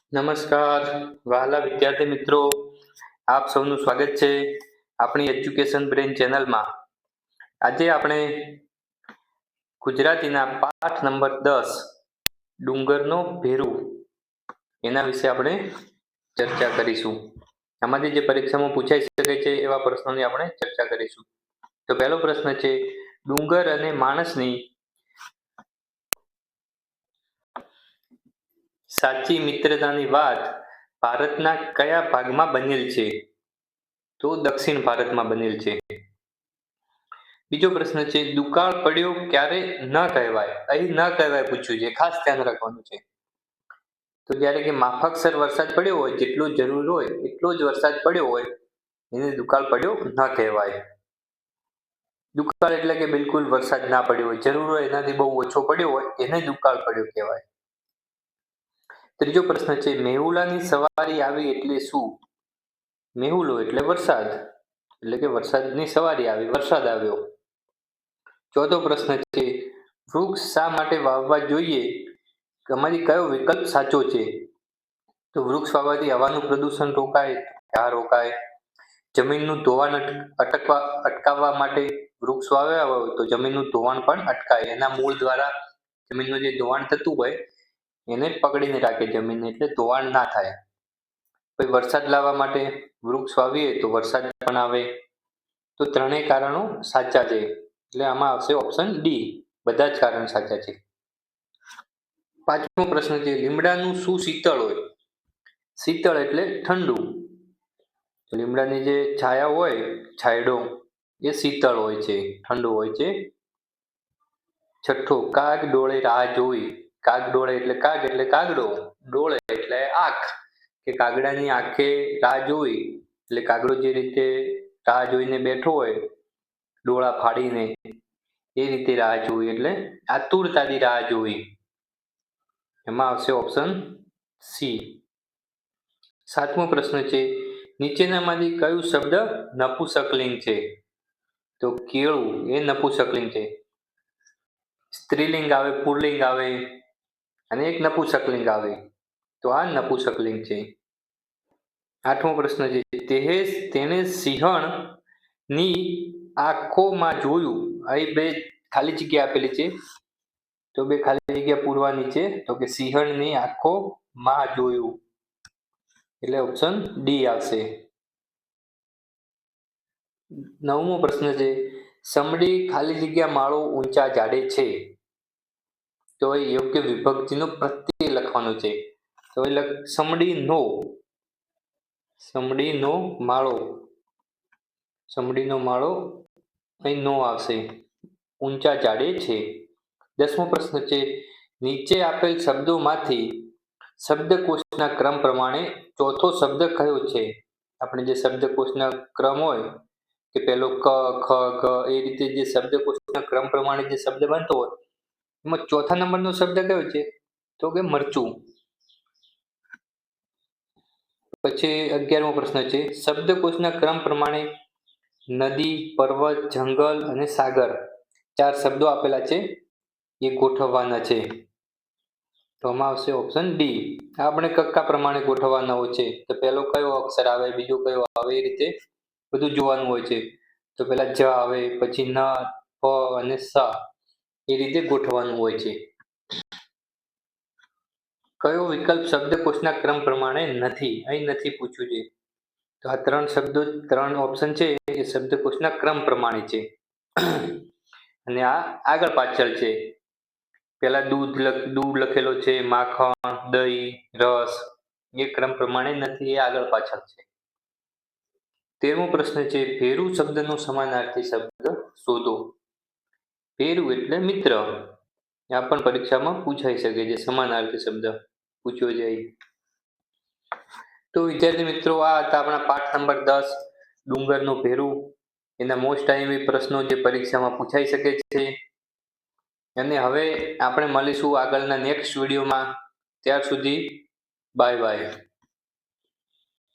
નમસ્કાર વહાલા વિદ્યાર્થી મિત્રો, આપ સૌનું સ્વાગત છે આપણી એજ્યુકેશન બ્રેન ચેનલમાં. આજે આપણે ગુજરાતીના પાઠ નંબર 10 ડુંગરનો ભેરુ એના વિશે આપણે ચર્ચા કરીશું. આમાંથી જે પરીક્ષામાં પૂછાઈ શકે છે એવા પ્રશ્નોની આપણે ચર્ચા કરીશું. તો પહેલો પ્રશ્ન છે, ડુંગર અને માણસની સાચી મિત્રતાની વાત ભારતના કયા ભાગમાં બનેલ છે? તો દક્ષિણ ભારતમાં બનેલ છે. બીજો પ્રશ્ન છે, દુકાળ પડ્યો ક્યારે ન કહેવાય. અહીં ન કહેવાય પૂછ્યું છે, ખાસ ધ્યાન રાખવાનું છે. તો જ્યારે કે માફકસર વરસાદ પડ્યો હોય, જેટલો જરૂર હોય એટલો જ વરસાદ પડ્યો હોય એને દુકાળ પડ્યો ન કહેવાય. દુકાળ એટલે કે બિલકુલ વરસાદ ના પડ્યો હોય, જરૂર હોય એનાથી બહુ ઓછો પડ્યો હોય એને દુકાળ પડ્યો કહેવાય. ત્રીજો પ્રશ્ન છે, મેહુલાની સવારી આવી એટલે શું? મેહુલો એટલે વરસાદ, એટલે કે વરસાદની સવારી આવી, વરસાદ આવ્યો. ચોથો પ્રશ્ન છે, વૃક્ષ શા માટે વાવવા જોઈએ? તમારી કયો વિકલ્પ સાચો છે? તો વૃક્ષ વાવવાથી હવાનું પ્રદૂષણ રોકાય, આ રોકાય. જમીનનું ધોવાણ અટકાવવા માટે વૃક્ષ વાવ્યા હોય તો જમીનનું ધોવાણ પણ અટકાય. એના મૂળ દ્વારા જમીનનું જે ધોવાણ થતું હોય એને પકડીને રાખે જમીન, એટલે ધોવાણ ના થાય. પછી વરસાદ લાવવા માટે વૃક્ષ વાવીએ તો વરસાદ પણ આવે. તો ત્રણેય કારણો સાચા છે, એટલે આમાં આવશે ઓપ્શન ડી, બધા જ કારણ સાચા છે. પાંચમો પ્રશ્ન છે, લીમડાનું શું શીતળ હોય? શીતળ એટલે ઠંડુ. લીમડાની જે છાયા હોય, છાંયડો, એ શીતળ હોય છે, ઠંડુ હોય છે. છઠ્ઠો, કાગ ડોળે રાહ જોઈ. કાગ ડોળે એટલે કાગ એટલે કાગડો, ડોળે એટલે આંખ, કે કાગડાની આંખે રાહ જોઈ એટલે કાગડો જે રીતે રાહ જોઈને બેઠો હોય ડોળા ફાડીને, એ રીતે રાહ જોઈ એટલે આતુરતાથી રાહ જોઈ. એમાં આવશે ઓપ્શન સી. સાતમો પ્રશ્ન છે, નીચેનામાંથી કયું શબ્દ નપુંસકલિંગ છે? તો કેળું એ નપુંસકલિંગ છે. સ્ત્રીલિંગ આવે, પુલ્લિંગ આવે અને એક નપુંસકલિંગ આવે, તો આ નપુંસકલિંગ છે. આઠમો પ્રશ્ન છે, તેણે સિંહણની આંખોમાં જોયું. અહીં બે ખાલી જગ્યા આપેલી છે, તો બે ખાલી જગ્યા પૂરવાની છે. તો કે સિંહણની આંખોમાં જોયું, એટલે ઓપ્શન ડી આવશે. નવમો પ્રશ્ન છે, સમડી ખાલી જગ્યા માળો ઊંચા ઝાડે છે. તો એ યોગ્ય વિભક્તિનો પ્રત્યય લખવાનો છે. તો એ સમડીનો માળો, સમડીનો માળો અહીં નો આવશે, ઊંચા ઝાડે છે. દસમો પ્રશ્ન છે, નીચે આપેલ શબ્દોમાંથી શબ્દકોશના ક્રમ પ્રમાણે ચોથો શબ્દ કયો છે? આપણે જે શબ્દકોશના ક્રમ હોય કે પેલો ક, ખ, ગ, એ રીતે જે શબ્દકોશના ક્રમ પ્રમાણે જે શબ્દ બનતો હોય એમાં ચોથા નંબરનો શબ્દ કયો છે? તો કે મરચું. પછી 11મો પ્રશ્ન છે, શબ્દકોશના ક્રમ પ્રમાણે નદી, પર્વત, જંગલ અને સાગર 4 શબ્દો આપેલા છે, એ ગોઠવવાના છે. તો આમાં આવશે ઓપ્શન ડી. આપણે કક્કા પ્રમાણે ગોઠવવાના હોય છે. તો પહેલો કયો અક્ષર આવે, બીજો કયો આવે, એ રીતે બધું જોવાનું હોય છે. તો પહેલા જ આવે, પછી ન, પ અને સ, એ રીતે ગોઠવવાનું હોય છે. કયો વિકલ્પ શબ્દકોશના ક્રમ પ્રમાણે નથી? અહીં નથી પૂછ્યું છે. તો આ 3 શબ્દો, 3 ઓપ્શન છે એ શબ્દકોશના ક્રમ પ્રમાણે છે. અને આ આગળ પાછળ છે. પેલા દૂધ લખેલો છે, માખણ, દહીં, રસ, એ ક્રમ પ્રમાણે નથી, એ આગળ પાછળ છે. 13મો પ્રશ્ન છે, ભેરુ શબ્દનો સમાનાર્થી શબ્દ શોધો. ભેરુ એટલે મિત્ર. આ પણ પરીક્ષામાં પૂછાઈ શકે છે, સમાનાર્થી શબ્દ પૂછ્યો છે. તો વિદ્યાર્થી મિત્રો, આ હતા આપણા પાઠ નંબર 10 ડુંગરનો ભેરુ. એના મોસ્ટ આઈએમપી પ્રશ્નો જે પરીક્ષામાં પૂછાઈ શકે છે. અને હવે આપણે મળીશું આગળના નેક્સ્ટ વિડીયોમાં. ત્યાર સુધી બાય બાય.